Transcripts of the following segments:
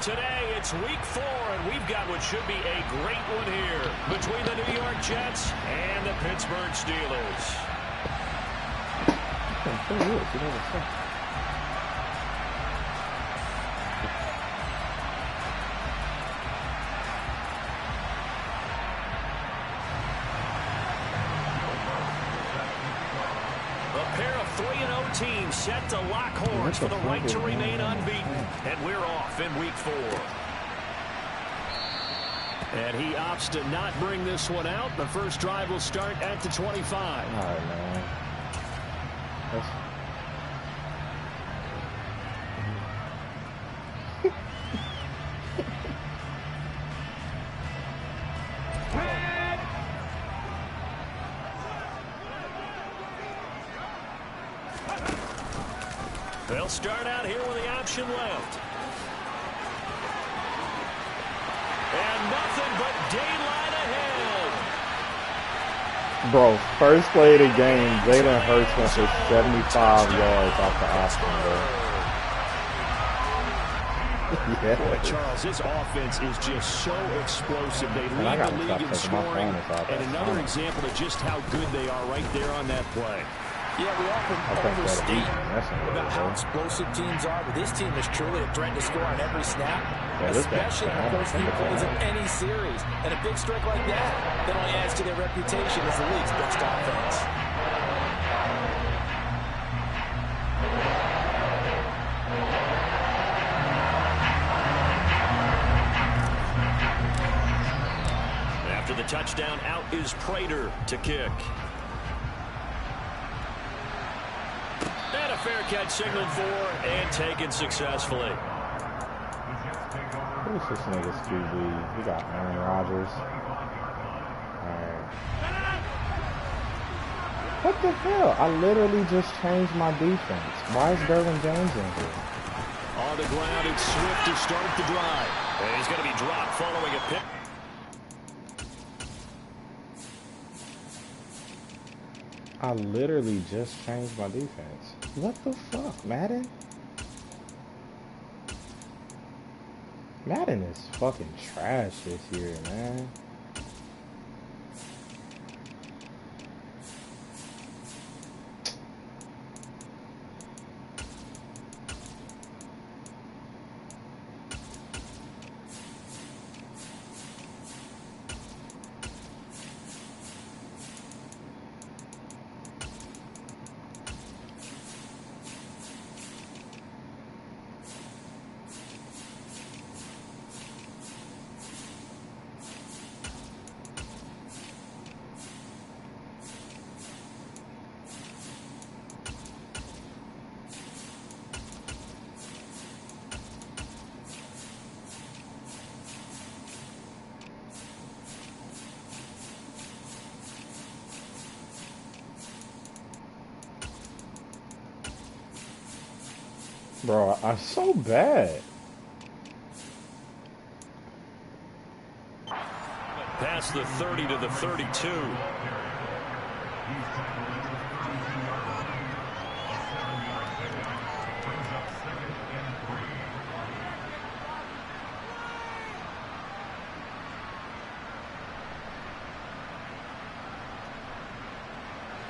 Today, it's week 4, and we've got what should be a great one here between the New York Jets and the Pittsburgh Steelers. A pair of 3-0 teams set to lock horns for the right to remain unbeaten, and we're off in week 4. And he opts to not bring this one out. The first drive will start at the 25. All right, man. They'll start out here with the option left. And nothing but daylight ahead. Bro, first play of the game, Jalen Hurts went for 75 yards off the option, bro. Yeah. Boy, Charles, this offense is just so explosive. They lead the league in scoring. And another example of just how good they are right there on that play. Yeah, we often overstate about how explosive teams are, but this team is truly a threat to score on every snap, especially in the first few plays of any series. And a big strike like that only adds to their reputation as the league's best offense. After the touchdown, out is Prater to kick. And a fair catch signaled for and taken successfully. Who's this nigga's QB? We got Aaron Rodgers. Alright. What the hell? I literally just changed my defense. Why is Derwin James in here? On the ground, it's Swift to start the drive. And he's going to be dropped following a pick. I literally just changed my defense. What the fuck, Madden? Madden is fucking trash this year, man. Bro, I'm so bad. Past the 30 to the 32.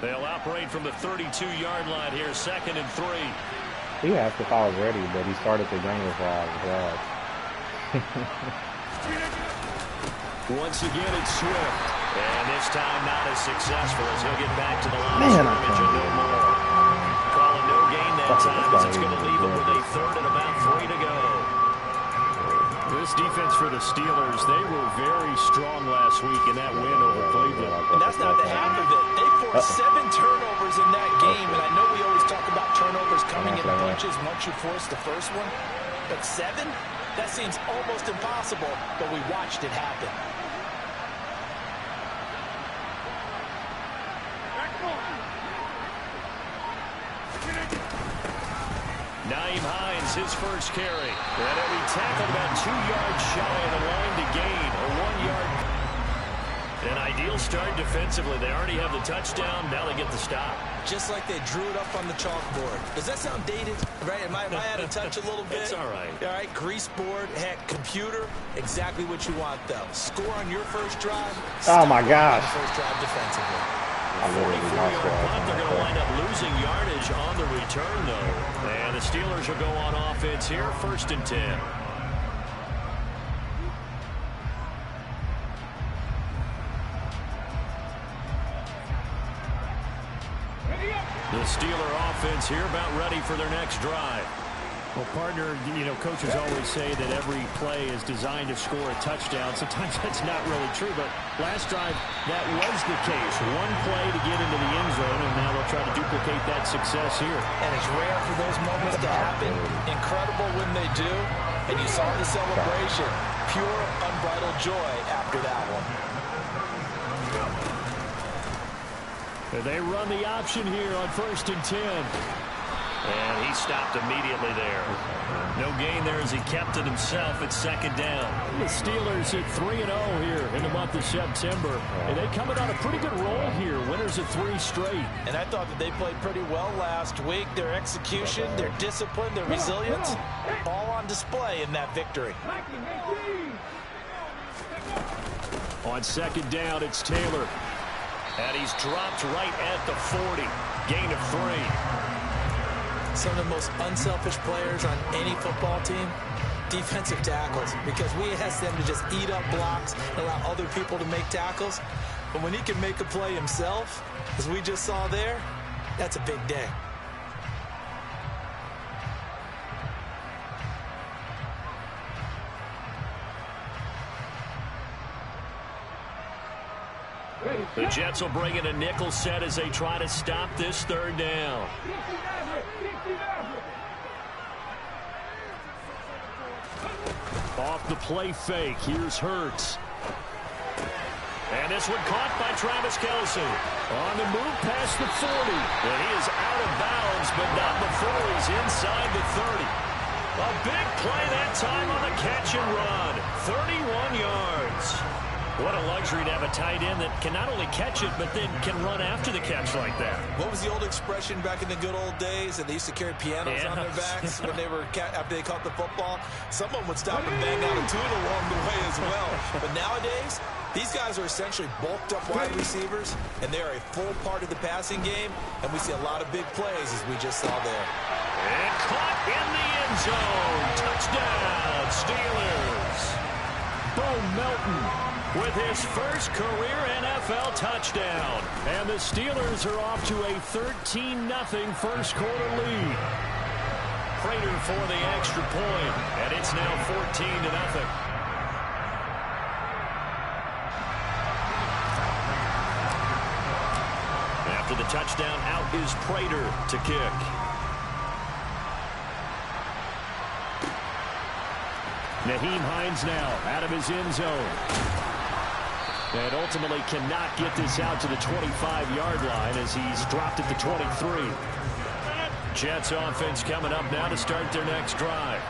They'll operate from the 32-yard line here, 2nd and 3. He asked if I was ready, but he started the game before I was glad. Once again, it's Swift. And this time not as successful as he'll get back to the line of scrimmage and no more. Call a no gain that time as it's going to leave him with a 3rd and about 3 to go. This defense for the Steelers, they were very strong last week in that win over Cleveland. And that's not the half of it. They forced 7 turnovers in that game, and I know we always talk about turnovers coming in bunches once you force the first one, but 7? That seems almost impossible, but we watched it happen. Naeem Hines, his first carry. And he'll be tackled about 2 yards shy of the line to gain. A 1-yard. An ideal start defensively. They already have the touchdown. Now they get the stop. just like they drew it up on the chalkboard. Does that sound dated? Right? Am I out of touch a little bit? It's all right. All right, grease board, heck, computer, exactly what you want, though. Score on your first drive. Oh, my gosh. First drive defensively. I literally lost punt. They're going to wind up losing yardage on the return, though. And the Steelers will go on offense here, 1st and 10. The Steeler offense here about ready for their next drive. Well, partner, you know, coaches always say that every play is designed to score a touchdown. Sometimes that's not really true, but last drive, that was the case. One play to get into the end zone, and now they'll try to duplicate that success here. And it's rare for those moments to happen. Incredible when they do. And you saw the celebration. Pure, unbridled joy after that one. They run the option here on 1st and 10. And he stopped immediately there. No gain there as he kept it himself at 2nd down. The Steelers at 3-0 here in the month of September. And they coming on a pretty good roll here. Winners of 3 straight. And I thought that they played pretty well last week. Their execution, their discipline, their resilience, all on display in that victory. On 2nd down, it's Taylor. And he's dropped right at the 40. Gain of 3. Some of the most unselfish players on any football team, defensive tackles, because we ask them to just eat up blocks and allow other people to make tackles. But when he can make a play himself, as we just saw there, that's a big day. The Jets will bring in a nickel set as they try to stop this 3rd down. Off the play fake, here's Hurts. And this one caught by Travis Kelce. On the move past the 40. And he is out of bounds, but not before he's inside the 30. A big play that time on the catch and run. 31 yards. What a luxury to have a tight end that can not only catch it, but then can run after the catch like that. What was the old expression back in the good old days that they used to carry pianos on their backs when they were after they caught the football? Someone would stop and bang out a tune along the way as well. But nowadays, these guys are essentially bulked up wide receivers, and they are a full part of the passing game, and we see a lot of big plays as we just saw there. And caught in the end zone. Touchdown, Steelers. Bo Melton with his first career NFL touchdown. And the Steelers are off to a 13-0 first quarter lead. Prater for the extra point, and it's now 14-0. After the touchdown, out is Prater to kick. Nyheim Hines now out of his end zone. And ultimately cannot get this out to the 25-yard line as he's dropped at the 23. Jets offense coming up now to start their next drive.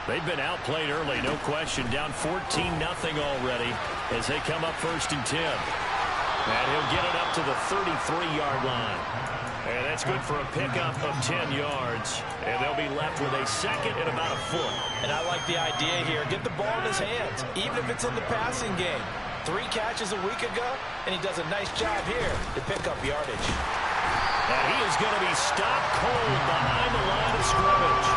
They've been outplayed early, no question. Down 14-0 already as they come up 1st and 10. And he'll get it up to the 33-yard line. And that's good for a pickup of 10 yards. And they'll be left with a 2nd and about a foot. And I like the idea here. Get the ball in his hands, even if it's in the passing game. 3 catches a week ago, and he does a nice job here to pick up yardage. And he is going to be stopped cold behind the line of scrimmage.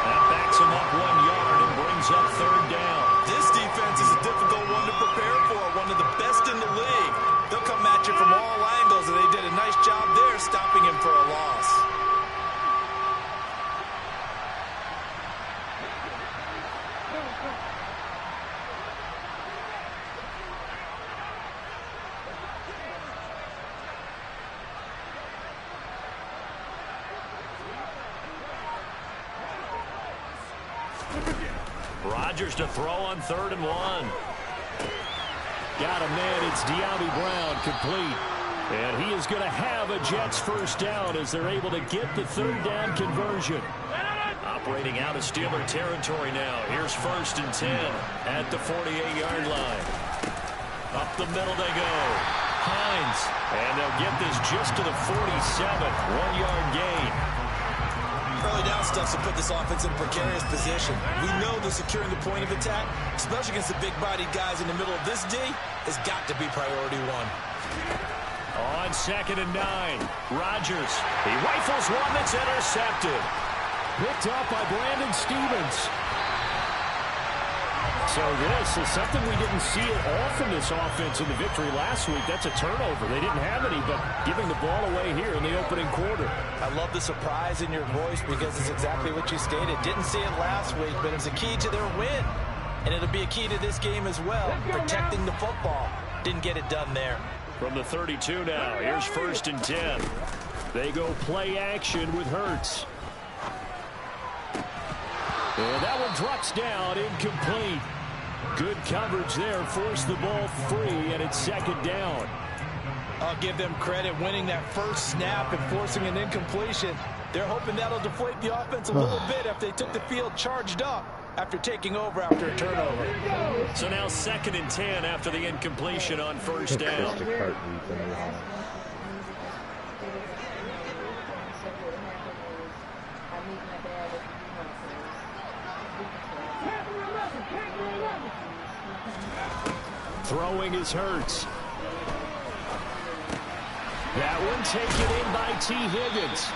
That backs him up 1 yard and brings up 3rd down. This defense is a difficult one to prepare for, one of the best in the league. They'll come at you from all angles, and they did a nice job there stopping him for a loss. Rodgers to throw on 3rd and 1. Got a man, it's De'Ami Brown, complete. And he is going to have a Jets first down as they're able to get the 3rd down conversion. Operating out of Steeler territory now. Here's 1st and 10 at the 48-yard line. Up the middle they go. Hines. And they'll get this just to the 47. 1-yard gain. Early down stuff to put this offense in a precarious position. We know that securing the point of attack, especially against the big-bodied guys in the middle of this D, has got to be priority one. On 2nd and 9, Rodgers. He rifles one that's intercepted. Picked up by Brandon Stevens. So this is something we didn't see it often, this offense in the victory last week. That's a turnover. They didn't have any, but giving the ball away here in the opening quarter. I love the surprise in your voice because it's exactly what you stated. Didn't see it last week, but it's a key to their win. And it'll be a key to this game as well, protecting the football. Didn't get it done there. From the 32 now, here's 1st and 10. They go play action with Hurts. And that one drops down, incomplete. Good coverage there, forced the ball free, and it's 2nd down. I'll give them credit winning that first snap and forcing an incompletion. They're hoping that'll deflate the offense a little bit after they took the field charged up after taking over after a turnover. So now 2nd and 10 after the incompletion on 1st down. Throwing is Hurts. That one taken in by T. Higgins.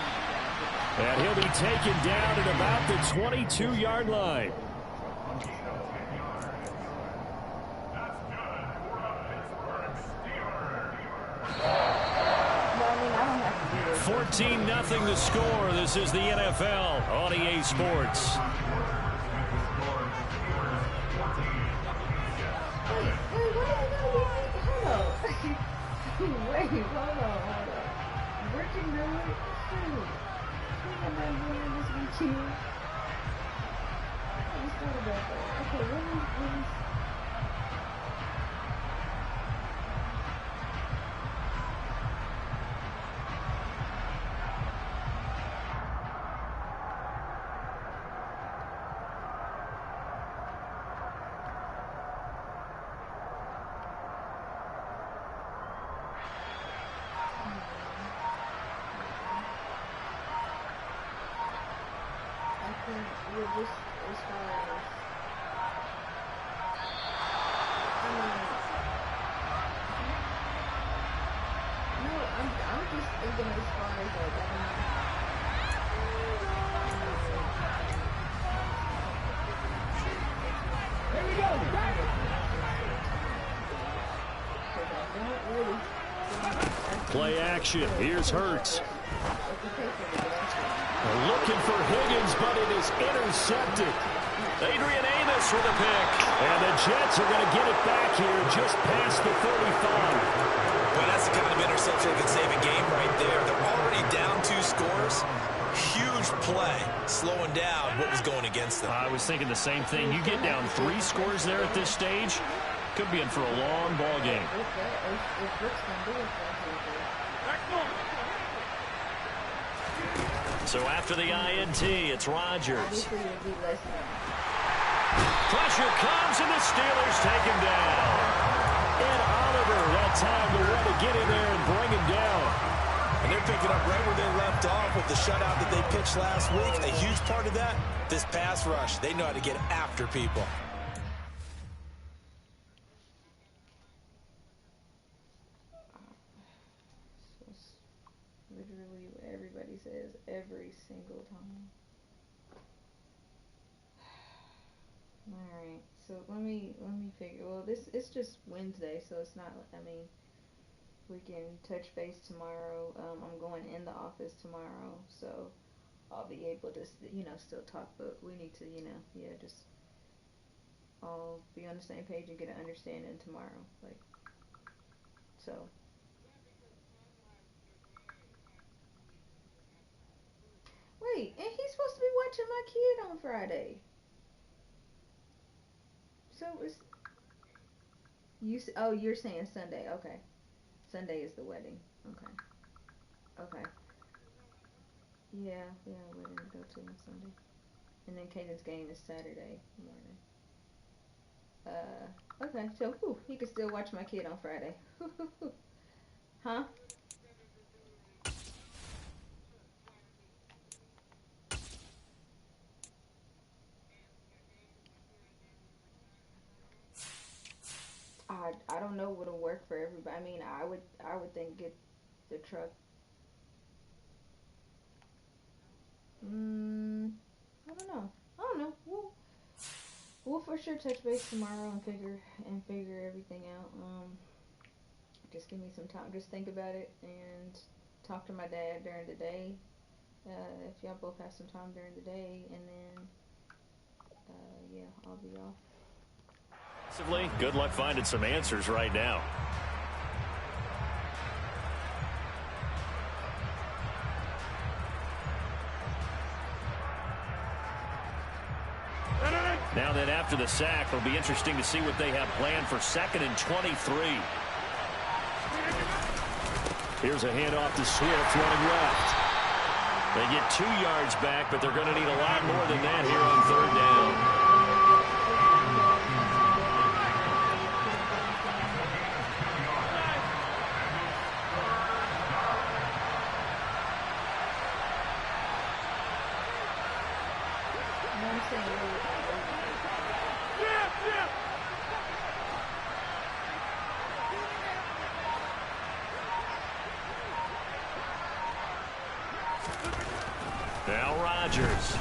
And he'll be taken down at about the 22-yard line. 14-0 the score. This is the NFL on EA Sports. Wait, hold on. Working really soon. I'm not doing this weekend. I just thought about that. Okay, what is just as far as I'm just thinking as far as there we go. Play action. Here's Hurts. Looking for Higgins, but it is intercepted. Adrian Amos with a pick. And the Jets are going to get it back here just past the 35. Well, that's the kind of interception that can save a game right there. They're already down 2 scores. Huge play, slowing down what was going against them. I was thinking the same thing. You get down 3 scores there at this stage, could be in for a long ball game. So after the INT, it's Rodgers. Pressure comes, and the Steelers take him down. And Oliver, that time to want to get in there and bring him down. And they're picking up right where they left off with the shutout that they pitched last week. A huge part of that, this pass rush. They know how to get after people. Literally what everybody says every single time. Alright, so let me figure. Well, it's just Wednesday, so it's not. I mean, we can touch base tomorrow. I'm going in the office tomorrow, so I'll be able to, still talk. But we need to, just all be on the same page and get an understanding tomorrow. So. Wait, and he's supposed to be watching my kid on Friday. So it's you're saying Sunday? Okay, Sunday is the wedding. Okay. Yeah, wedding to go to on Sunday, and then Caden's game is Saturday morning. Okay, so he can still watch my kid on Friday. Huh? I don't know what'll work for everybody. I mean, I would think get the truck. I don't know. I don't know. We'll for sure touch base tomorrow and figure everything out. Just give me some time. Just think about it and talk to my dad during the day. If y'all both have some time during the day, and then yeah, I'll be off. Good luck finding some answers right now. Now then, after the sack, it'll be interesting to see what they have planned for 2nd and 23. Here's a handoff to Swift running left. They get 2 yards back, but they're going to need a lot more than that here on 3rd down. Now Rodgers.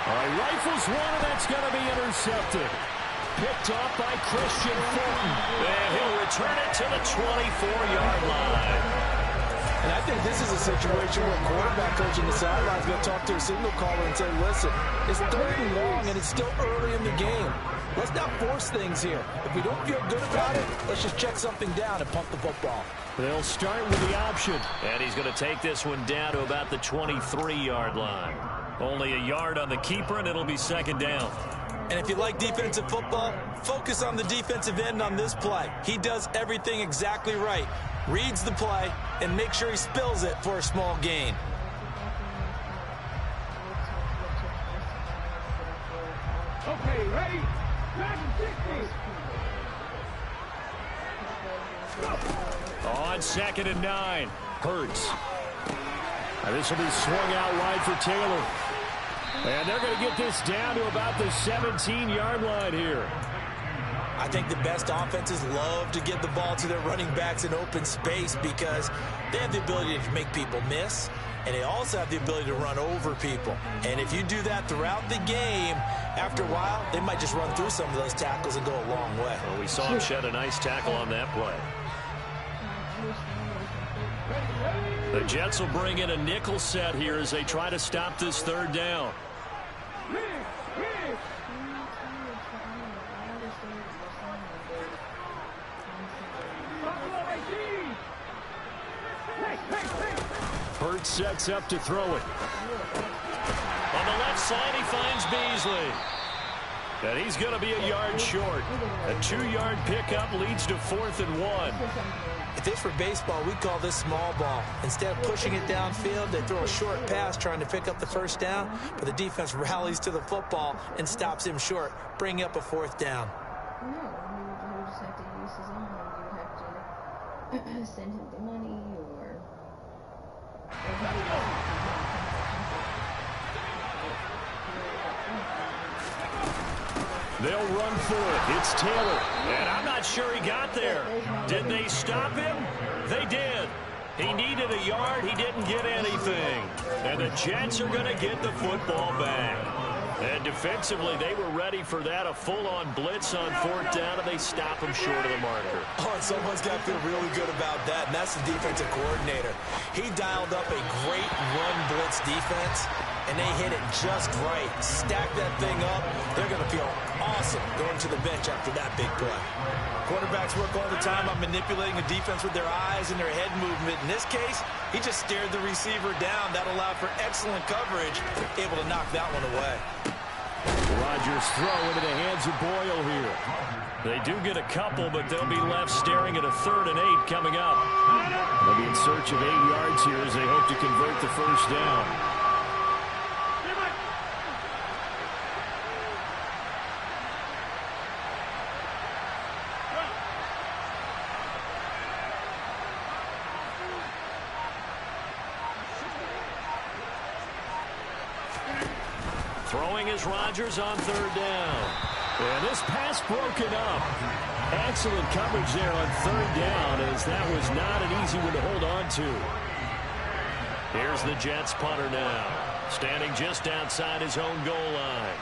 All right, rifles one, and that's going to be intercepted. Picked off by Christian Fulton. And he'll return it to the 24-yard line. And I think this is a situation where a quarterback coach in the sideline is going to talk to a signal caller and say, listen, it's 3rd and long, and it's still early in the game. Let's not force things here. If we don't feel good about it, let's just check something down and pump the football. They'll start with the option. And he's going to take this one down to about the 23-yard line. Only a yard on the keeper, and it'll be 2nd down. And if you like defensive football, focus on the defensive end on this play. He does everything exactly right. Reads the play and make sure he spills it for a small gain. Okay, ready? On 2nd and 9, Hurts. This will be swung out wide for Taylor. And they're going to get this down to about the 17-yard line here. I think the best offenses love to get the ball to their running backs in open space because they have the ability to make people miss, and they also have the ability to run over people. And if you do that throughout the game, after a while, they might just run through some of those tackles and go a long way. Well, we saw him shed a nice tackle on that play. The Jets will bring in a nickel set here as they try to stop this 3rd down. Hurts sets up to throw it. On the left side, he finds Beasley. And he's going to be a yard short. A 2-yard pickup leads to 4th and 1. If this were baseball, we'd call this small ball. Instead of pushing it downfield, they throw a short pass trying to pick up the 1st down, but the defense rallies to the football and stops him short, bringing up a 4th down. No, you would just have to use his own, and you would have to send him the money or They'll run for it. It's Taylor. And I'm not sure he got there. Did they stop him? They did. He needed a yard. He didn't get anything. And the Jets are going to get the football back. And defensively, they were ready for that, a full-on blitz on 4th down, and they stop him short of the marker. Oh, and someone's got to feel really good about that, and that's the defensive coordinator. He dialed up a great run blitz defense, and they hit it just right. Stack that thing up. They're going to feel awesome going to the bench after that big play. Quarterbacks work all the time on manipulating a defense with their eyes and their head movement. In this case, he just stared the receiver down. That allowed for excellent coverage, able to knock that one away. Rodgers throw into the hands of Boyle here. They do get a couple, but they'll be left staring at a 3rd and 8 coming up. They'll be in search of 8 yards here as they hope to convert the 1st down. Throwing is Rodgers on 3rd down. And this pass broken up. Excellent coverage there on 3rd down, as that was not an easy one to hold on to. Here's the Jets punter now, standing just outside his own goal line.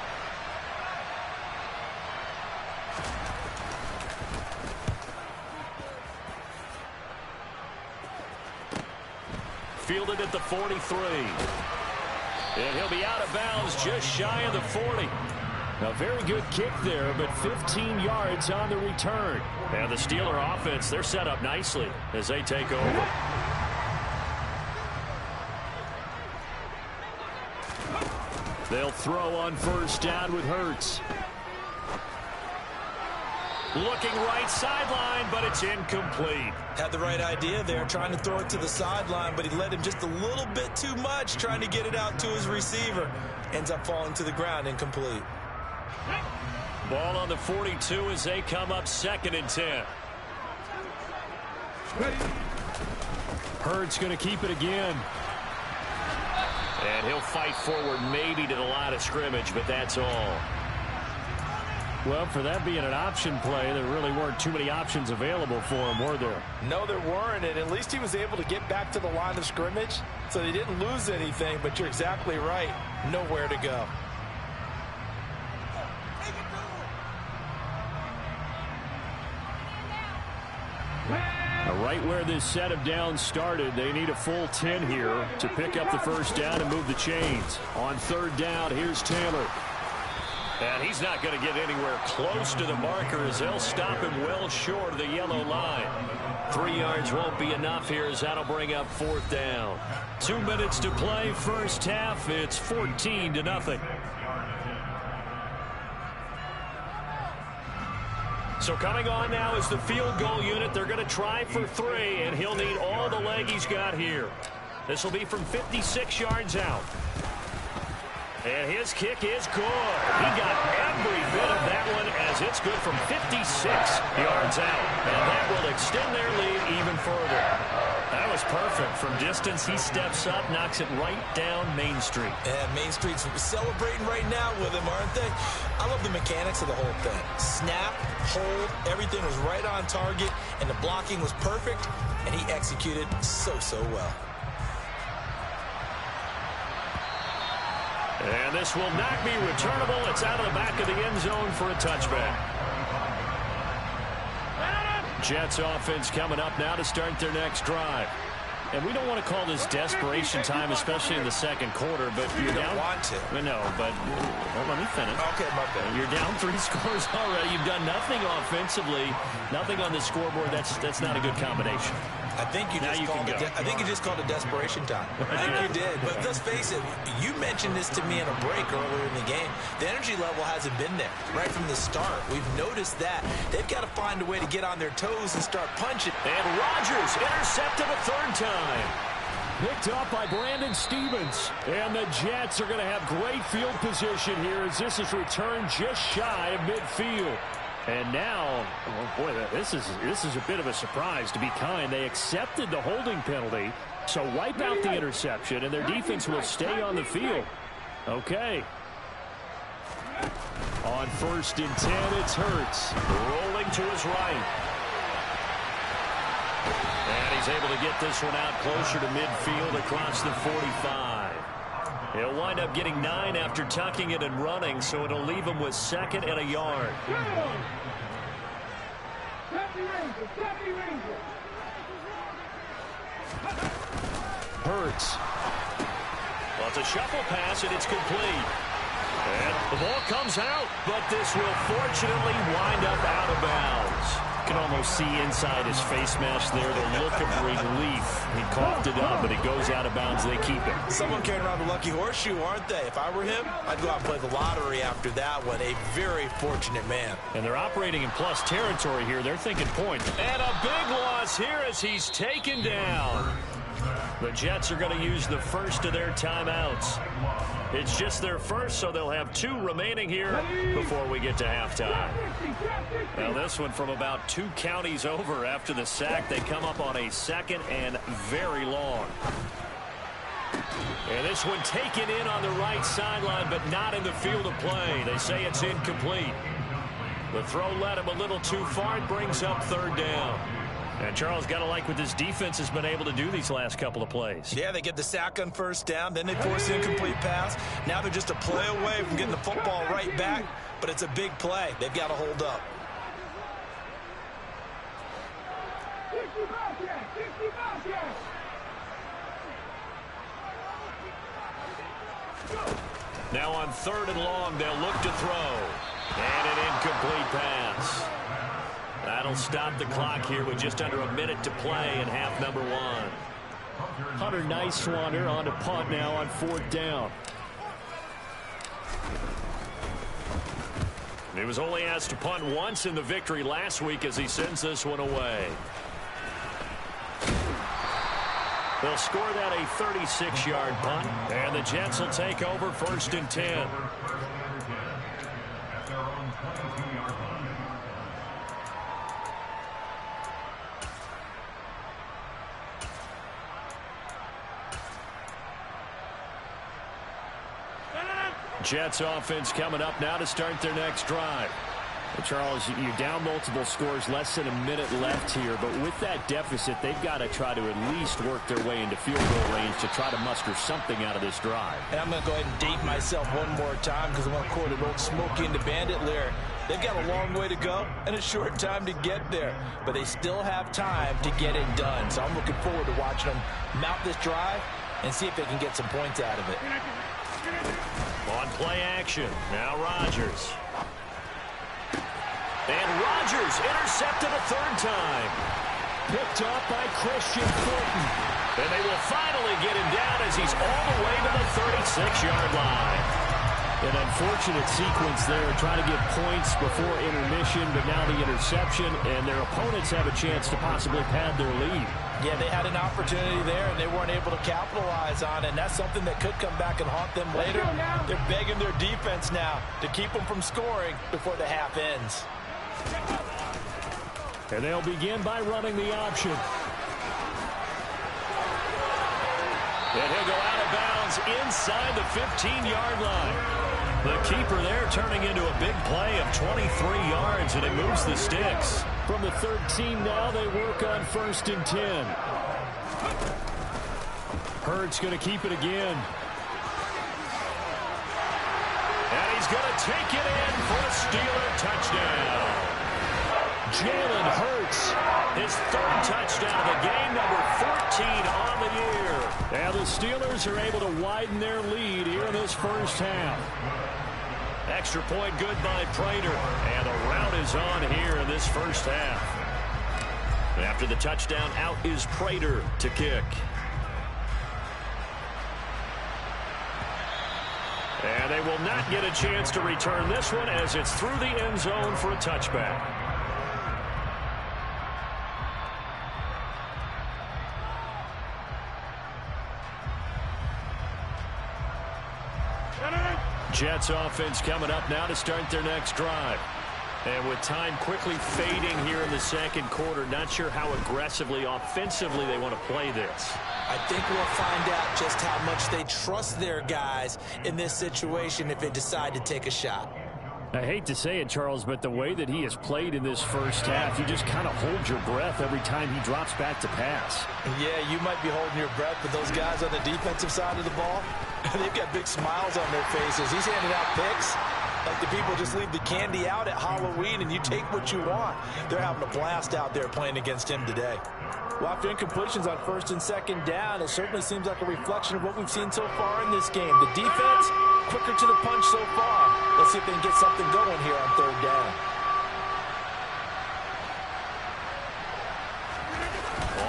Fielded at the 43. And he'll be out of bounds just shy of the 40. A very good kick there, but 15 yards on the return. And the Steeler offense, they're set up nicely as they take over. They'll throw on 1st down with Hurts. Looking right sideline, but it's incomplete. Had the right idea there, trying to throw it to the sideline, but he led him just a little bit too much, trying to get it out to his receiver. Ends up falling to the ground, incomplete. Ball on the 42 as they come up 2nd and 10. Hurts going to keep it again. And he'll fight forward maybe to the line of scrimmage, but that's all. Well, for that being an option play, there really weren't too many options available for him, were there? No, there weren't, and at least he was able to get back to the line of scrimmage, so they didn't lose anything, but you're exactly right. Nowhere to go. Right where this set of downs started, they need a full 10 here to pick up the 1st down and move the chains. On 3rd down, here's Taylor. And he's not going to get anywhere close to the marker as they'll stop him well short of the yellow line. 3 yards won't be enough here as that'll bring up 4th down. 2 minutes to play, 1st half. It's 14-0. So coming on now is the field goal unit. They're going to try for 3, and he'll need all the leg he's got here. This will be from 56 yards out. And his kick is good. He got every bit of that one as it's good from 56 yards out. And that will extend their lead even further. That was perfect. From distance, he steps up, knocks it right down Main Street. And Main Street's celebrating right now with him, aren't they? I love the mechanics of the whole thing. Snap, hold, everything was right on target, and the blocking was perfect, and he executed so well. And this will not be returnable. It's out of the back of the end zone for a touchback. Jets offense coming up now to start their next drive. And we don't want to call this desperation time, especially in the 2nd quarter, but you're down. Want to. I know, but well, let me finish. Okay, my bad. You're down 3 scores already. You've done nothing offensively, nothing on the scoreboard. That's not a good combination. I think you just called it desperation time. I think you did. But let's face it, you mentioned this to me in a break earlier in the game. The energy level hasn't been there right from the start. We've noticed that. They've got to find a way to get on their toes and start punching. And Rodgers intercepted a 3rd time. Picked up by Brandon Stevens. And the Jets are going to have great field position here as this is returned just shy of midfield. And now, oh boy, this is a bit of a surprise, to be kind. They accepted the holding penalty, so wipe out the interception, and their defense will stay on the field. Okay. On 1st and 10, it's Hurts. Rolling to his right. And he's able to get this one out closer to midfield across the 45. He'll wind up getting 9 after tucking it and running, so it'll leave him with 2nd and a yard. Hurts. Well, it's a shuffle pass, and it's complete. And the ball comes out, but this will fortunately wind up out of bounds. You can almost see inside his face mask there the look of relief. He coughed it up, but it goes out of bounds. They keep it. Someone carrying around the lucky horseshoe, aren't they? If I were him, I'd go out and play the lottery after that one. A very fortunate man. And they're operating in plus territory here. They're thinking points. And a big loss here as he's taken down. The Jets are going to use the first of their timeouts. It's just their first, so they'll have 2 remaining here before we get to halftime. Now this one from about 2 counties over after the sack. They come up on a 2nd and very long. And this one taken in on the right sideline, but not in the field of play. They say it's incomplete. The throw led him a little too far. It brings up 3rd down. And Charles, got to like what this defense has been able to do these last couple of plays. Yeah, they get the sack on 1st down, then they force the incomplete pass. Now they're just a play away from getting the football right back, but it's a big play. They've got to hold up. Now on 3rd and long, they'll look to throw. And an incomplete pass. That'll stop the clock here with just under a minute to play in half number 1. Hunter Nicewander on to punt now on 4th down. He was only asked to punt once in the victory last week as he sends this one away. They'll score that a 36-yard punt, and the Jets will take over 1st and 10. Jets offense coming up now to start their next drive. Well, Charles, you're down multiple scores, less than a minute left here, but with that deficit, they've got to try to at least work their way into field goal range to try to muster something out of this drive. And I'm going to go ahead and date myself one more time because I want to quote an old Smokey and the Bandit lyric. They've got a long way to go and a short time to get there, but they still have time to get it done. So I'm looking forward to watching them mount this drive and see if they can get some points out of it. On play action, now Rodgers. And Rodgers intercepted a 3rd time. Picked up by Christian Fulton. And they will finally get him down as he's all the way to the 36-yard line. An unfortunate sequence there, trying to get points before intermission, but now the interception, and their opponents have a chance to possibly pad their lead. Yeah, they had an opportunity there, and they weren't able to capitalize on it, and that's something that could come back and haunt them later. They're begging their defense now to keep them from scoring before the half ends. And they'll begin by running the option. And he'll go out of bounds inside the 15-yard line. The keeper there turning into a big play of 23 yards, and it moves the sticks. From the 13 now, they work on 1st and 10. Hurts going to keep it again. And he's going to take it in for a Steeler touchdown. Jalen Hurts, his 3rd touchdown of the game, number 14 on the year. Now the Steelers are able to widen their lead here in this first half. Extra point good by Prater, and the route is on here in this first half. After the touchdown, out is Prater to kick. And they will not get a chance to return this one as it's through the end zone for a touchback. Jets offense coming up now to start their next drive. And with time quickly fading here in the 2nd quarter, not sure how aggressively, offensively they want to play this. I think we'll find out just how much they trust their guys in this situation if they decide to take a shot. I hate to say it, Charles, but the way that he has played in this first half, you just kind of hold your breath every time he drops back to pass. Yeah, you might be holding your breath, but those guys on the defensive side of the ball, they've got big smiles on their faces. He's handing out picks like the people just leave the candy out at Halloween and you take what you want. They're having a blast out there playing against him today. Well, after incompletions on 1st and 2nd down, it certainly seems like a reflection of what we've seen so far in this game. The defense, quicker to the punch so far. Let's see if they can get something going here on 3rd down.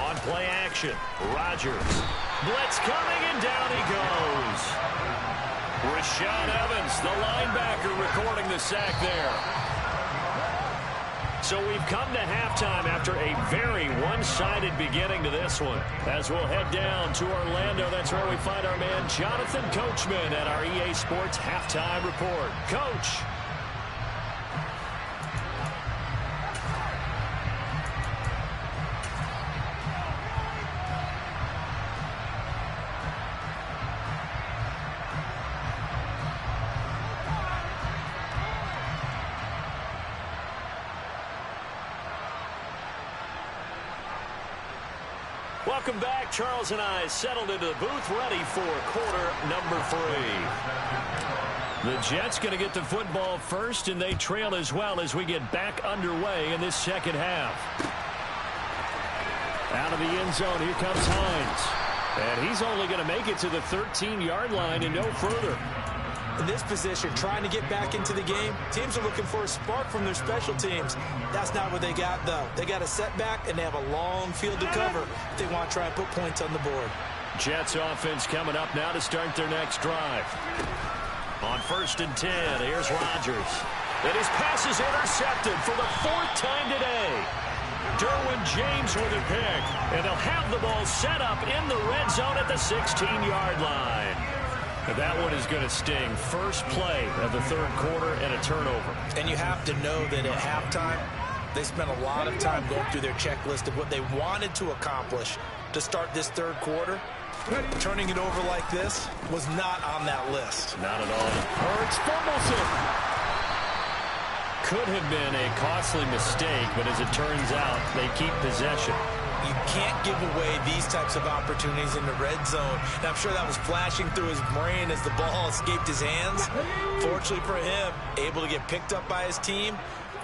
On play action, Rodgers. Blitz coming, and down he goes. Rashaan Evans, the linebacker, recording the sack there. So we've come to halftime after a very one-sided beginning to this one. As we'll head down to Orlando, that's where we find our man Jonathan Coachman at our EA Sports Halftime Report. Coach. Welcome back. Charles and I settled into the booth, ready for quarter number 3. The Jets going to get the football first, and they trail as well as we get back underway in this second half. Out of the end zone, here comes Hines. And he's only going to make it to the 13-yard line and no further. In this position, trying to get back into the game, teams are looking for a spark from their special teams. That's not what they got, though. They got a setback, and they have a long field to cover if they want to try and put points on the board. Jets offense coming up now to start their next drive. On 1st and 10, here's Rodgers. And his pass is intercepted for the 4th time today. Derwin James with a pick. And they'll have the ball set up in the red zone at the 16-yard line. That one is going to sting. First play of the 3rd quarter and a turnover. And you have to know that at halftime, they spent a lot of time going through their checklist of what they wanted to accomplish to start this 3rd quarter. Turning it over like this was not on that list. Not at all. Hurts fumbles it. Could have been a costly mistake, but as it turns out, they keep possession. You can't give away these types of opportunities in the red zone. And I'm sure that was flashing through his brain as the ball escaped his hands. Fortunately for him, able to get picked up by his team,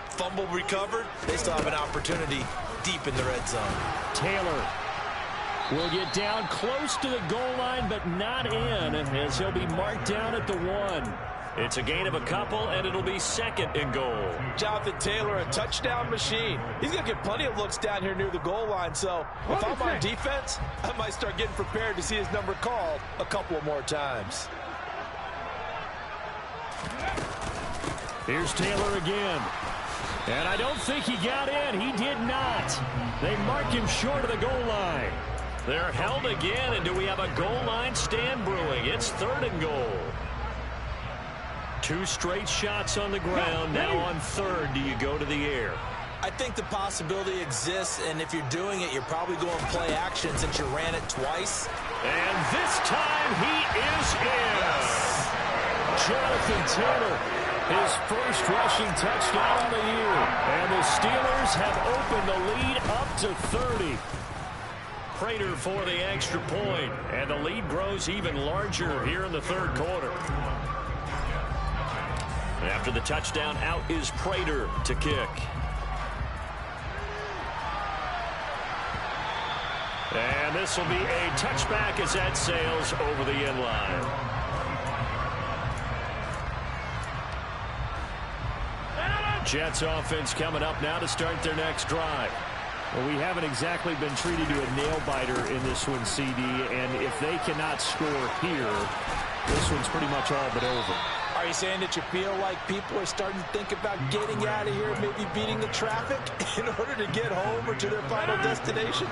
fumble recovered. They still have an opportunity deep in the red zone. Taylor will get down close to the goal line, but not in, as he'll be marked down at the 1. It's a gain of a couple, and it'll be 2nd and goal. Jonathan Taylor, a touchdown machine. He's going to get plenty of looks down here near the goal line, so if I'm on defense, I might start getting prepared to see his number called a couple of more times. Here's Taylor again. And I don't think he got in. He did not. They mark him short of the goal line. They're held again, and do we have a goal line stand brewing? It's 3rd and goal. 2 straight shots on the ground. Now on 3rd, do you go to the air? I think the possibility exists, and if you're doing it, you're probably going play action since you ran it twice. And this time he is in. Yes. Jonathan Taylor, his first rushing touchdown of the year. And the Steelers have opened the lead up to 30. Prater for the extra point, and the lead grows even larger here in the 3rd quarter. After the touchdown, out is Prater to kick. And this will be a touchback as that sails over the end line. Jets offense coming up now to start their next drive. Well, we haven't exactly been treated to a nail-biter in this one, CD, and if they cannot score here, this one's pretty much all but over. Are you saying that you feel like people are starting to think about getting out of here, maybe beating the traffic in order to get home or to their final destination?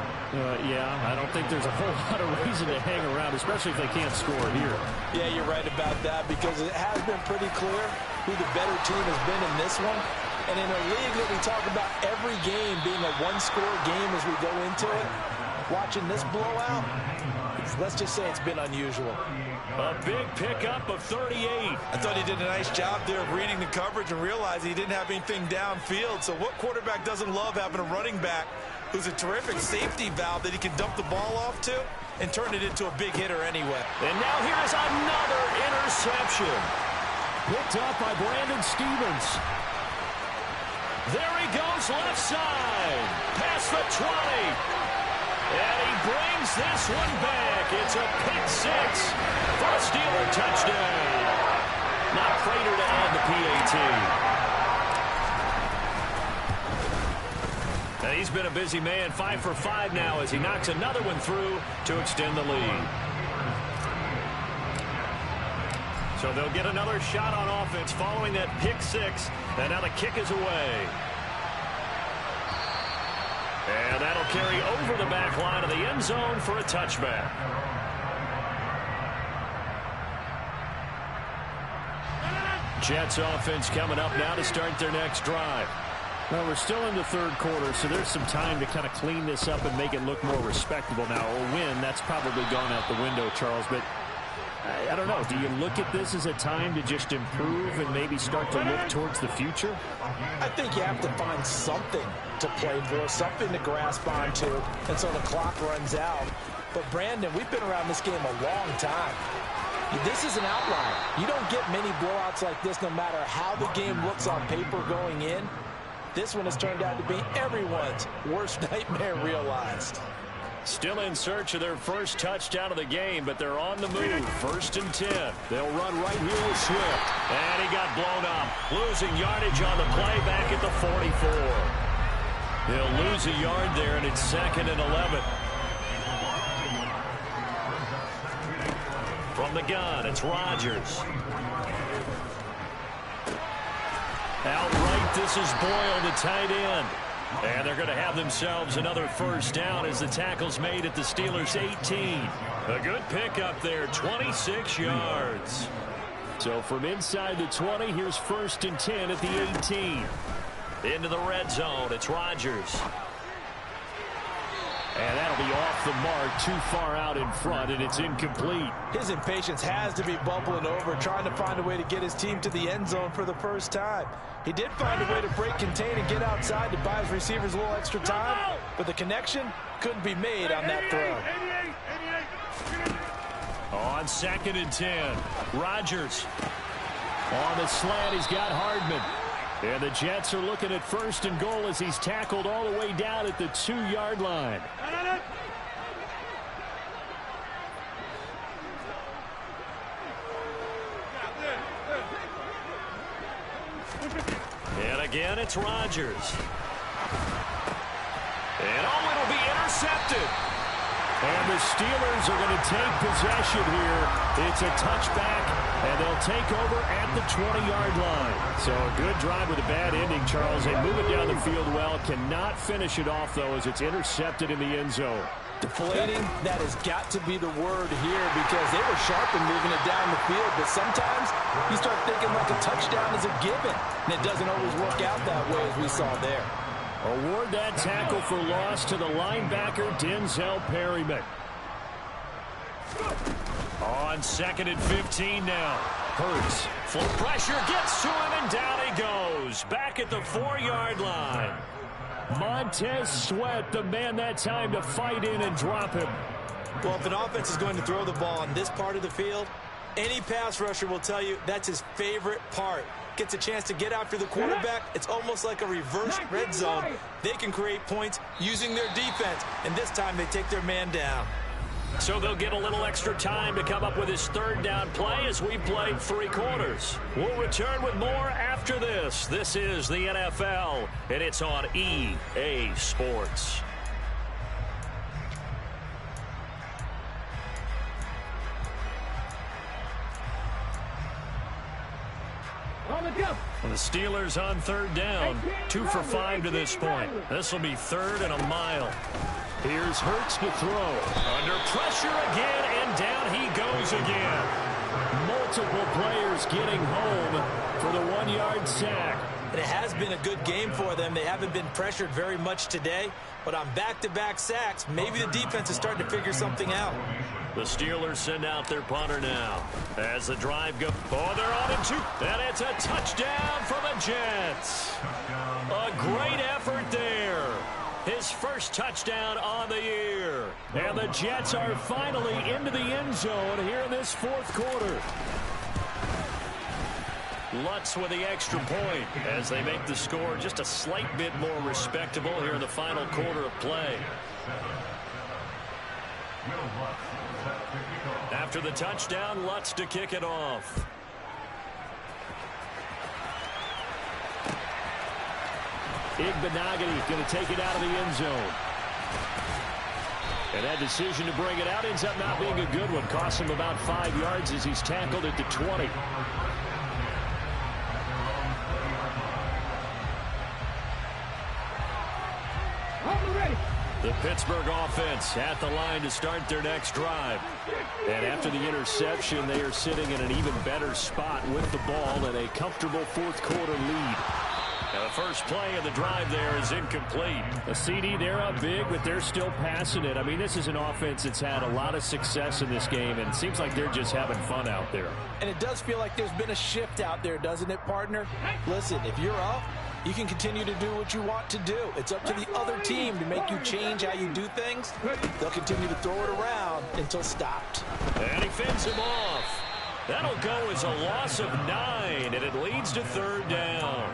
Yeah, I don't think there's a whole lot of reason to hang around, especially if they can't score here. Yeah, you're right about that, because it has been pretty clear who the better team has been in this one. And in a league that we talk about every game being a one-score game as we go into it, watching this blowout, let's just say it's been unusual. A big pickup of 38. I thought he did a nice job there of reading the coverage and realizing he didn't have anything downfield. So what quarterback doesn't love having a running back who's a terrific safety valve that he can dump the ball off to and turn it into a big hitter anyway? And now here is another interception. Picked up by Brandon Stevens. There he goes left side. Past the 20. And he brings this one back. It's a pick 6 for a Steeler touchdown. Not Prater to add the PAT. And he's been a busy man, 5 for 5 now as he knocks another one through to extend the lead. So they'll get another shot on offense following that pick 6. And now the kick is away. And that'll carry over the back line of the end zone for a touchback. Jets offense coming up now to start their next drive. Well, we're still in the 3rd quarter, so there's some time to kind of clean this up and make it look more respectable now. A win, that's probably gone out the window, Charles, but I don't know. Do you look at this as a time to just improve and maybe start to look towards the future? I think you have to find something to play for, something to grasp onto until the clock runs out. But, Brandon, we've been around this game a long time. This is an outlier. You don't get many blowouts like this no matter how the game looks on paper going in. This one has turned out to be everyone's worst nightmare realized. Still in search of their first touchdown of the game, but they're on the move. 1st and 10. They'll run right here with Swift. And he got blown up. Losing yardage on the play back at the 44. He'll lose a yard there, and it's 2nd and 11. From the gun, it's Rodgers. Outright, this is Boyle, the tight end. And they're going to have themselves another first down as the tackle's made at the Steelers' 18. A good pickup there, 26 yards. So from inside the 20, here's 1st and 10 at the 18. Into the red zone, it's Rodgers. And that'll be off the mark, too far out in front, and it's incomplete. His impatience has to be bubbling over, trying to find a way to get his team to the end zone for the first time. He did find a way to break contain and get outside to buy his receivers a little extra time, but the connection couldn't be made on that throw. On 2nd and 10, Rodgers. On the slant, he's got Hardman. And the Jets are looking at 1st and goal as he's tackled all the way down at the 2-yard line. And again, it's Rodgers. And it'll be intercepted. And the Steelers are going to take possession here. It's a touchback, and they'll take over at the 20-yard line. So a good drive with a bad ending, Charles. They move it down the field well. Cannot finish it off, though, as it's intercepted in the end zone. Deflating, that has got to be the word here because they were sharp in moving it down the field. But sometimes you start thinking like a touchdown is a given, and it doesn't always work out that way as we saw there. Award that tackle for loss to the linebacker, Denzel Perryman. On 2nd and 15 now. Hurts. Full pressure gets to him, and down he goes. Back at the 4-yard line. Montez Sweat, the man that time to fight in and drop him. Well, if an offense is going to throw the ball on this part of the field, any pass rusher will tell you that's his favorite part. Gets a chance to get after the quarterback. It's almost like a reverse red zone. They can create points using their defense, and this time they take their man down. So they'll get a little extra time to come up with his 3rd down play as we played 3 quarters. We'll return with more after this. This is the NFL, and it's on EA Sports. The Steelers on 3rd down, 2 for 5 to this point. This will be 3rd and a mile. Here's Hurts to throw. Under pressure again, and down he goes again. Multiple players getting home for the 1-yard sack. And it has been a good game for them. They haven't been pressured very much today, but on back-to-back sacks, maybe the defense is starting to figure something out. The Steelers send out their punter now. As the drive goes, oh, they're on in 2. And it's a touchdown for the Jets. A great effort there. His first touchdown on the year. And the Jets are finally into the end zone here in this 4th quarter. Lutz with the extra point as they make the score just a slight bit more respectable here in the final quarter of play. After the touchdown, Lutz to kick it off. Igbenogany going to take it out of the end zone. And that decision to bring it out ends up not being a good one. Costs him about 5 yards as he's tackled at the 20. The Pittsburgh offense at the line to start their next drive. And after the interception, they are sitting in an even better spot with the ball and a comfortable 4th quarter lead. Now the first play of the drive there is incomplete. A CD, they're up big, but they're still passing it. I mean, this is an offense that's had a lot of success in this game, and it seems like they're just having fun out there. And it does feel like there's been a shift out there, doesn't it, partner? Listen, if you're up, you can continue to do what you want to do. It's up to the other team to make you change how you do things. They'll continue to throw it around until stopped. And he fends him off. That'll go as a loss of 9, and it leads to 3rd down.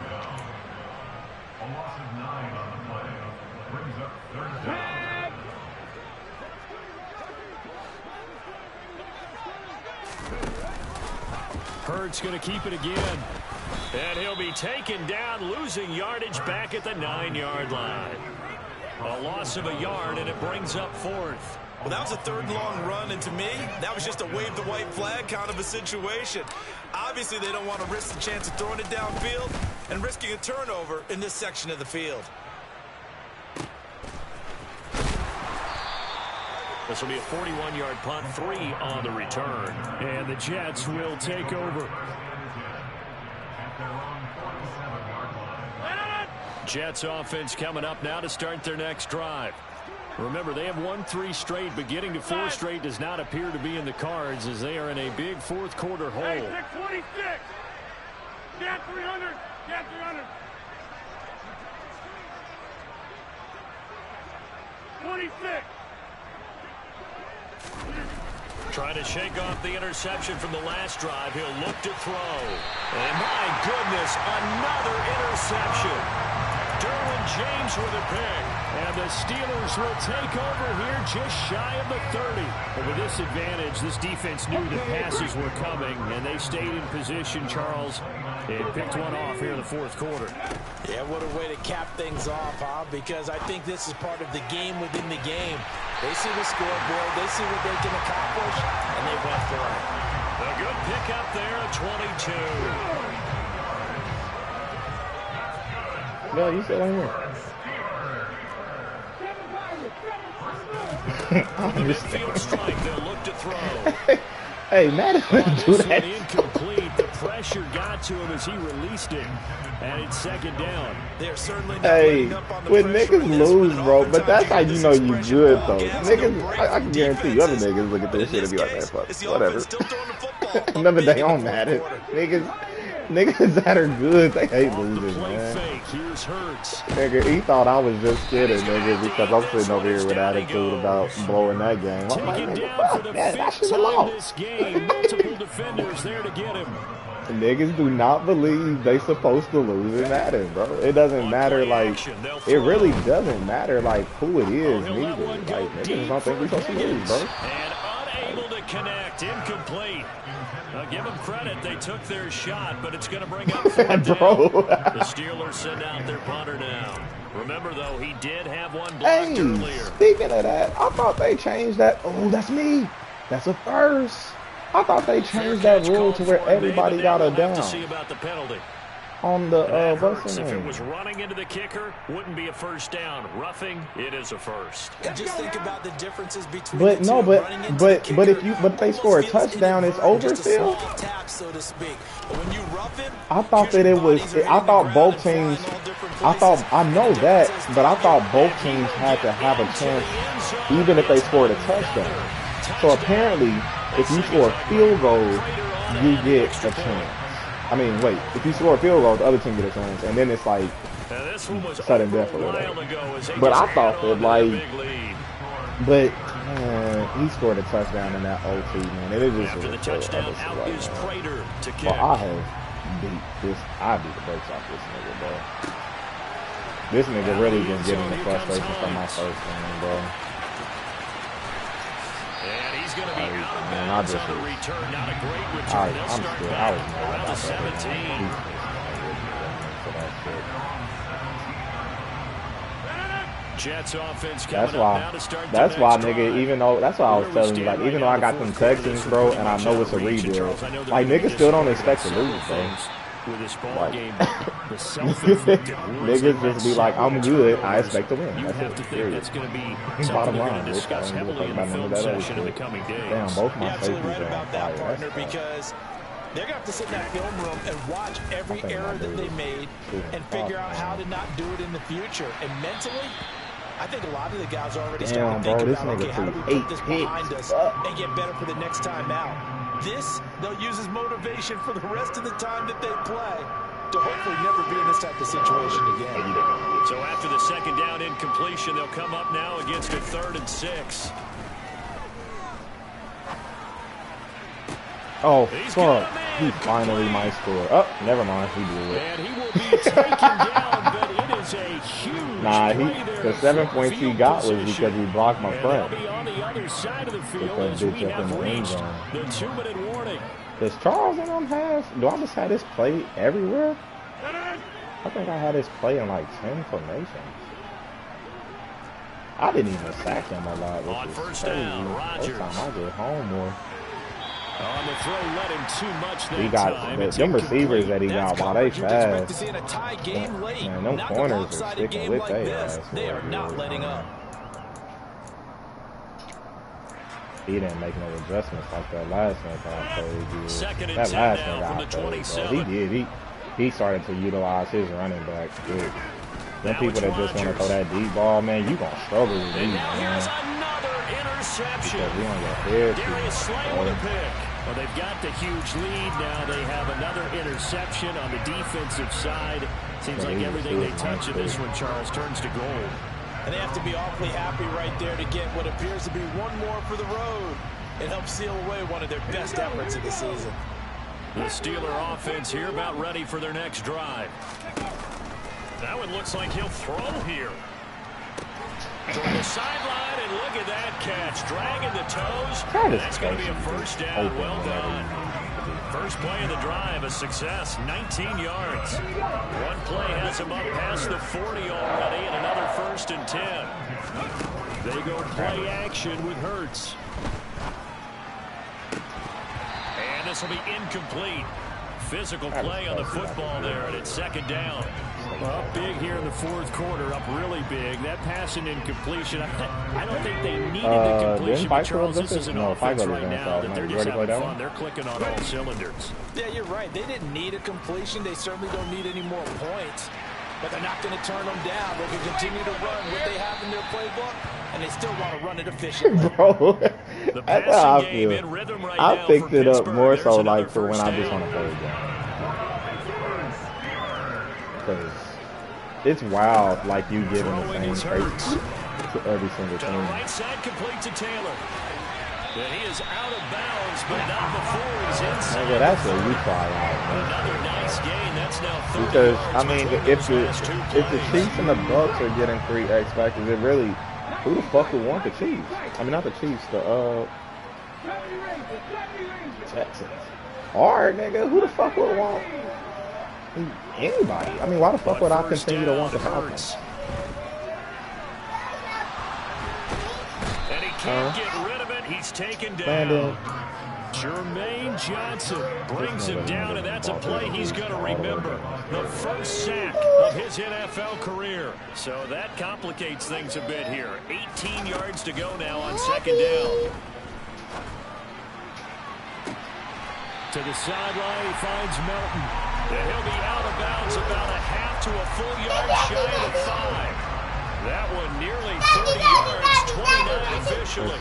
A loss of 9 on the play. Brings up 3rd down. Hurts going to keep it again. And he'll be taken down, losing yardage back at the 9-yard line. A loss of a yard, and it brings up 4th. Well, that was a 3rd long run, and to me, that was just a wave the white flag kind of a situation. Obviously, they don't want to risk the chance of throwing it downfield and risking a turnover in this section of the field. This will be a 41-yard punt, 3 on the return. And the Jets will take over. Jets offense coming up now to start their next drive. Remember, they have won 3 straight, but getting to 4 straight does not appear to be in the cards as they are in a big 4th quarter hole. Hey, 626. Get 300. Get 300. 26. Trying to shake off the interception from the last drive. He'll look to throw. And my goodness, another interception. Derwin James with a pick. And the Steelers will take over here just shy of the 30. And with this advantage, this defense knew the passes were coming, and they stayed in position, Charles, and picked one off here in the 4th quarter. Yeah, what a way to cap things off, huh? Because I think this is part of the game within the game. They see the scoreboard, they see what they can accomplish, and they went for it. A good pickup there at 22. No, you said I'm here. Midfield strike, they'll look to throw. Hey, Matt didn't do that. Incomplete. The pressure got to him as he released it. And it's 2nd down. They're certainly not Hey, up on the when pressure niggas in this lose, one. bro, but that's how you know you Pressure good, ball though. gaps, Niggas, no I can guarantee you other niggas look at this shit and be like, man, fuck, whatever. Remember, they don't matter. Niggas that are good, they hate losing, man. Here's Hurts. Nigga, he thought I was just kidding, nigga, because I'm sitting over here with attitude about blowing that game. I'm like, nigga, fuck, man, that shit's a loss. Multiple defenders there to get him. Niggas do not believe they supposed to lose in Madden, bro. It doesn't matter, like, it really doesn't matter, like, who it is, neither. Like, niggas don't think we're supposed to lose, bro. And unable to connect, incomplete. Give them credit, they took their shot, but it's going to bring up 4th down. The Steelers send out their punter now. Remember, though, he did have one blocked earlier. Speaking of that, I thought they changed that. Oh, that's me. That's a first. I thought they changed that rule to where everybody got a down. To see about the penalty. On the Hurts, if it was running into the kicker, wouldn't be a 1st down. Roughing, it is a 1st. And just think about the differences between but the no, two. but they score a touchdown, it's over still. Tap, so to speak. But when you rough him, I thought that it was. I thought both teams. I know that, but I thought both teams had to have a chance, even if they scored a touchdown. So apparently, if you score a field goal, you get a chance. I mean, wait, if you score a field goal, the other team get a chance, and then it's like sudden death or whatever. But I thought that, like, but man, he scored a touchdown in that OT, man. It is just after the touchdown, out is Prater to kick. Well, I beat the brakes off this nigga, bro. This nigga really been getting the frustration from my first game, bro. And he's going to be out of Man, bounds on the return. Not a great return. They'll start back around the 17. Jets offense coming up now to start the next drive. Nigga, even though, that's why I was telling you, like, even though I got them Texans, bro, and I know it's a rebuild, like, niggas still don't expect to lose, bro. With this ball Like, game, the self-inflicted wounds niggas just be like, I'm good, I expect to win. You That's have it, to think period. that's going to be Bottom something they're line, going to discuss heavily in the film session in the coming days. Damn, both my You're absolutely safeties right are on about that, fire. partner, That's because They're going to have to sit in that film room and watch every error that they made and figure out how to not do it in the future. And mentally, I think a lot of the guys are already starting to think about, okay, how do we put this behind us and get better for the next time out? This, they'll use as motivation for the rest of the time that they play to hopefully never be in this type of situation again. So after the second down incompletion, they'll come up now against a 3rd and 6. Oh, fuck. He finally might score. Oh, never mind. He blew it. And he will be taken down, but it is a huge the 7 points he got was because he blocked my friend. They'll be on the other side of the field as we have reached the 2-minute warning. Does Charles and them have? Do I just have this play everywhere? I think I had this play in like 10 formations. I didn't even sack him a lot. On first down, Rodgers. This time I get home more. On the throw, let him too much that he got them receivers that he got while they fast. Man, them corners are sticking with their ass. They are not letting up. He didn't make no adjustments like that last one I played. Second and that 10 last now one from the 27. He did. He started to utilize his running back good. Them people that just want to throw that deep ball, man, you gonna struggle with these, man. Another interception. Because we don't get hit. Darius Slay with a pick. Well, they've got the huge lead now. They have another interception on the defensive side. Seems like everything they touch in this one, Charles, turns to gold. And they have to be awfully happy right there to get what appears to be one more for the road. It helps seal away one of their best efforts of the season. The Steeler offense here about ready for their next drive. That one looks like he'll throw here. From the sideline, and look at that catch. Dragging the toes. That's going to be a first down. Well done. First play of the drive, a success, 19 yards. One play has him up past the 40 already, and another 1st and 10. They go play action with Hurts. And this will be incomplete. Physical play on the football there, and it's 2nd down. Up big here in the 4th quarter, up really big. That pass and incompletion, I don't think they needed the completion, but Charles, this is an offense right now that they're just having fun. They're clicking on all cylinders. Yeah, you're right. They didn't need a completion. They certainly don't need any more points. But they're not going to turn them down. They can continue to run what they have in their playbook, and they still want to run it efficiently. Bro, that's how I feel. Right I picked it up more so like for when I just want to play the game. Because it's wild, like you giving the same traits to every single team. Right side complete to Taylor. But he is out of bounds, but not before he's inside. Nigga, that's what you try out, man. Another nice gain. That's now 30 because yards I mean, if the Chiefs and the Bucks are getting 3 X factors, it really, who the fuck would want the Chiefs? I mean, not the Chiefs, the Texans. Hard, nigga. Who the fuck would want anybody? I mean, why the fuck would I continue to want the Falcons? And he can't get rid of it. He's taken down. Jermaine Johnson brings him down, and that's a play he's going to remember. The first sack of his NFL career. So that complicates things a bit here. 18 yards to go now on 2nd down. To the sideline, he finds Melton. And he'll be out of bounds about a half to a full yard shy of 5. That one nearly 30 yards, 29 officially.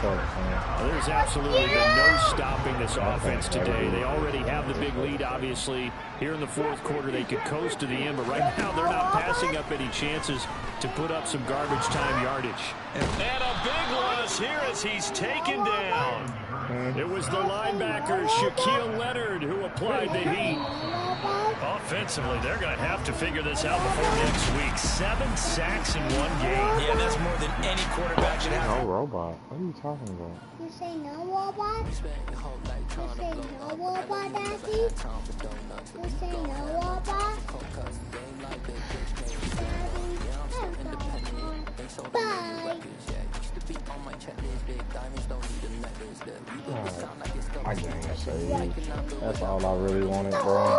There's absolutely been no stopping this offense today. They already have the big lead, obviously. Here in the 4th quarter, they could coast to the end, but right now they're not passing up any chances to put up some garbage time yardage. And a big loss here as he's taken down. It was the linebacker, Shaquille Leonard, who applied the heat. Offensively, they're going to have to figure this out before next week. 7 sacks in one game. Yeah, that's more than any quarterback should have. No robot. What are you talking about? You say no robot? You say no robot, Daddy? You say no robot? Bye. My game saved. That's all I really wanted, bro.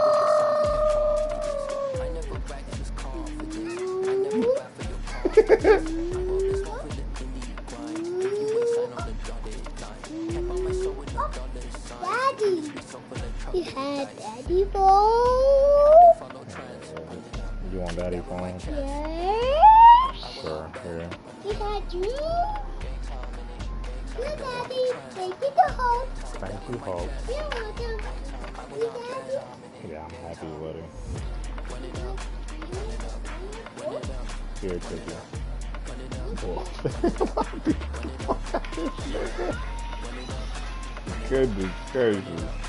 Daddy, you had that. Yeah. Is that you? Good, Daddy. Thank you, the Hulk. Thank you, Hulk. You're welcome. Good, Daddy. Yeah, I'm happy with it. Here, Cookie. Goodness gracious.